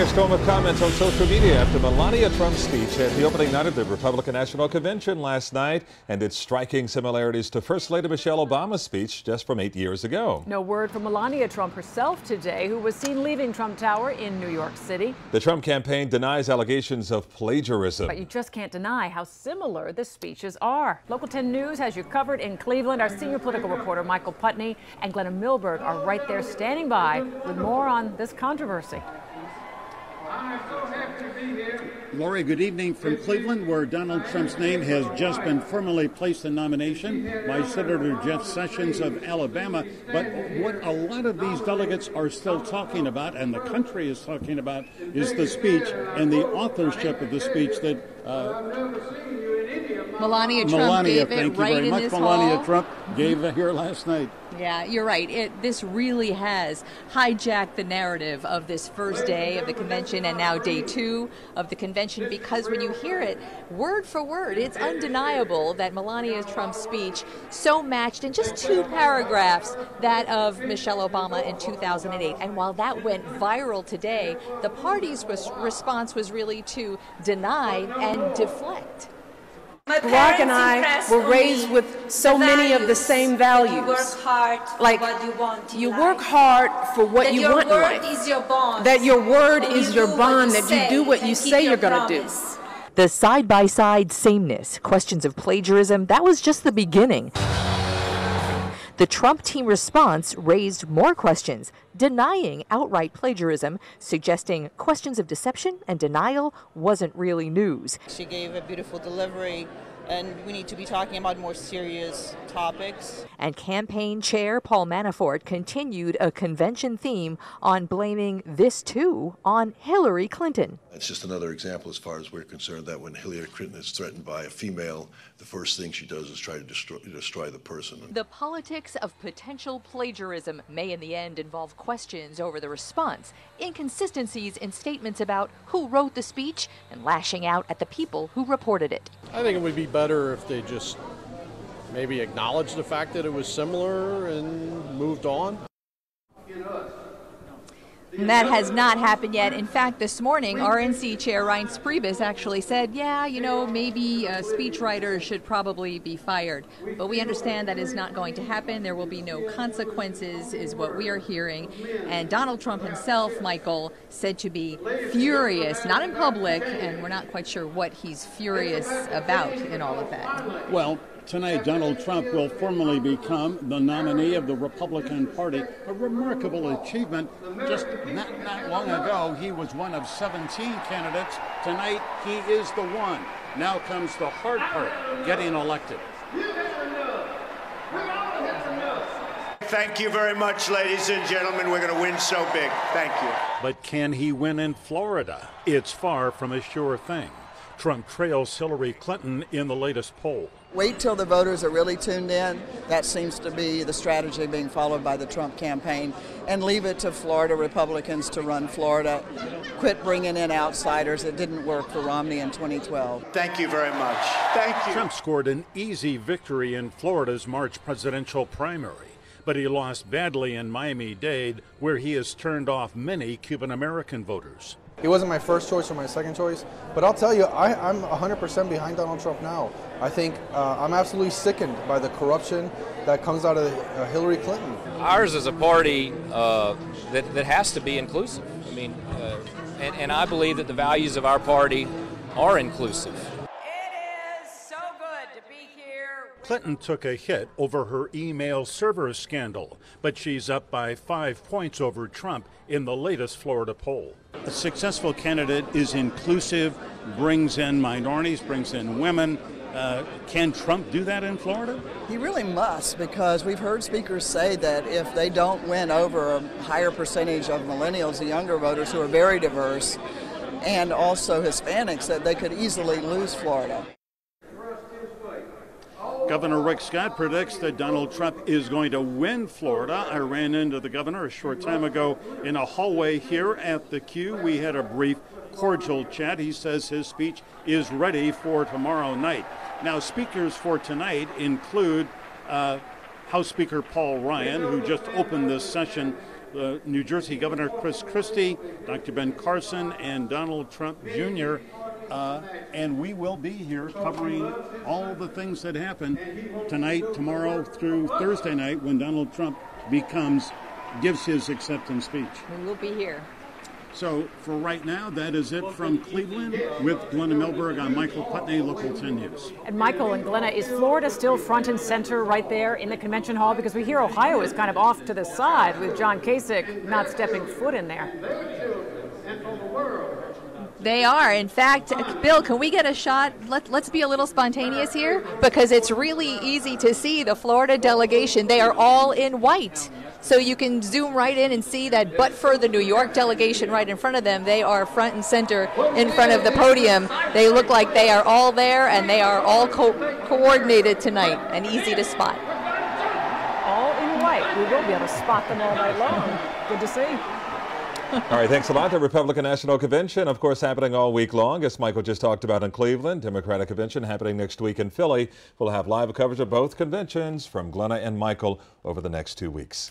firestorm of comments on social media after Melania Trump's speech at the opening night of the Republican National Convention last night and its striking similarities to First Lady Michelle Obama's speech just from 8 years ago. No word from Melania Trump herself today, who was seen leaving Trump Tower in New York City. The Trump campaign denies allegations of plagiarism. But you just can't deny how similar the speeches are. Local 10 News has you covered in Cleveland. Our senior political reporter Michael Putney and Glenna Milberg are right there standing by with more on this controversy. Lori, good evening from Cleveland, where Donald Trump's name has just been formally placed in nomination by Senator Jeff Sessions of Alabama. But what a lot of these delegates are still talking about, and the country is talking about, is the speech and the authorship of the speech that Melania Trump gave it right in this hall. Melania Trump gave it here last night. Yeah, you're right. This really has hijacked the narrative of this first day of the convention and now day 2 of the convention, because when you hear it word for word, it's undeniable that Melania Trump's speech so matched in just 2 paragraphs that of Michelle Obama in 2008. And while that went viral today, the party's response was really to deny and deflect. Barack and I were raised with so many of the same values. You work hard like for what you want. You work hard for what you want in life. That your word is your bond. That your word is your bond. That you do what you say you're going to do. The side-by-side sameness, questions of plagiarism, that was just the beginning. The Trump team response raised more questions, denying outright plagiarism, suggesting questions of deception and denial wasn't really news. She gave a beautiful delivery, and we need to be talking about more serious topics. And campaign chair Paul Manafort continued a convention theme on blaming this, too, on Hillary Clinton. It's just another example, as far as we're concerned, that when Hillary Clinton is threatened by a female, the first thing she does is try to destroy the person. The politics of potential plagiarism may in the end involve questions over the response, inconsistencies in statements about who wrote the speech, and lashing out at the people who reported it. I think it would be better if they just maybe acknowledged the fact that it was similar and moved on. And that has not happened yet. In fact, this morning, RNC Chair Reince Priebus actually said, yeah, maybe speechwriters should probably be fired. But we understand that is not going to happen. There will be no consequences, is what we are hearing. And Donald Trump himself, Michael, said to be furious, not in public, and we're not quite sure what he's furious about in all of that. Well, tonight, Donald Trump will formally become the nominee of the Republican Party, a remarkable achievement. Just not long ago, he was one of 17 candidates. Tonight, he is the one. Now comes the hard part, getting elected. Thank you very much, ladies and gentlemen. We're going to win so big. Thank you. But can he win in Florida? It's far from a sure thing. Trump trails Hillary Clinton in the latest poll. Wait till the voters are really tuned in. That seems to be the strategy being followed by the Trump campaign. And leave it to Florida Republicans to run Florida. Quit bringing in outsiders. It didn't work for Romney in 2012. Thank you very much. Thank you. Trump scored an easy victory in Florida's March presidential primary, but he lost badly in Miami-Dade, where he has turned off many Cuban-American voters. He wasn't my first choice or my second choice, but I'll tell you, I'm 100% behind Donald Trump now. I think I'm absolutely sickened by the corruption that comes out of Hillary Clinton. Ours is a party that has to be inclusive. I mean, and I believe that the values of our party are inclusive. Clinton took a hit over her email server scandal, but she's up by 5 points over Trump in the latest Florida poll. A successful candidate is inclusive, brings in minorities, brings in women. Can Trump do that in Florida? He really must, because we've heard speakers say that if they don't win over a higher percentage of millennials, the younger voters who are very diverse, and also Hispanics, that they could easily lose Florida. Governor Rick Scott predicts that Donald Trump is going to win Florida. I ran into the governor a short time ago in a hallway here at the Q. We had a brief, cordial chat. He says his speech is ready for tomorrow night. Now, speakers for tonight include House Speaker Paul Ryan, who just opened this session, New Jersey Governor Chris Christie, Dr. Ben Carson, and Donald Trump Jr., and we will be here covering all the things that happen tonight, tomorrow, through Thursday night when Donald Trump gives his acceptance speech. We will be here. So for right now, that is it from Cleveland with Glenna Milberg on Michael Putney, Local 10 News. And Michael and Glenna, is Florida still front and center right there in the convention hall? Because we hear Ohio is kind of off to the side with John Kasich not stepping foot in there. They are. In fact, Bill, can we get a shot? Let's be a little spontaneous here, because it's really easy to see the Florida delegation. They are all in white. So you can zoom right in and see that, but for the New York delegation right in front of them, they are front and center in front of the podium. They look like they are all there, and they are all coordinated tonight and easy to spot. All in white. We will be able to spot them all night long. Good to see. All right, thanks a lot. The Republican National Convention, of course, happening all week long, as Michael just talked about in Cleveland. Democratic Convention happening next week in Philly. We'll have live coverage of both conventions from Glenna and Michael over the next 2 weeks.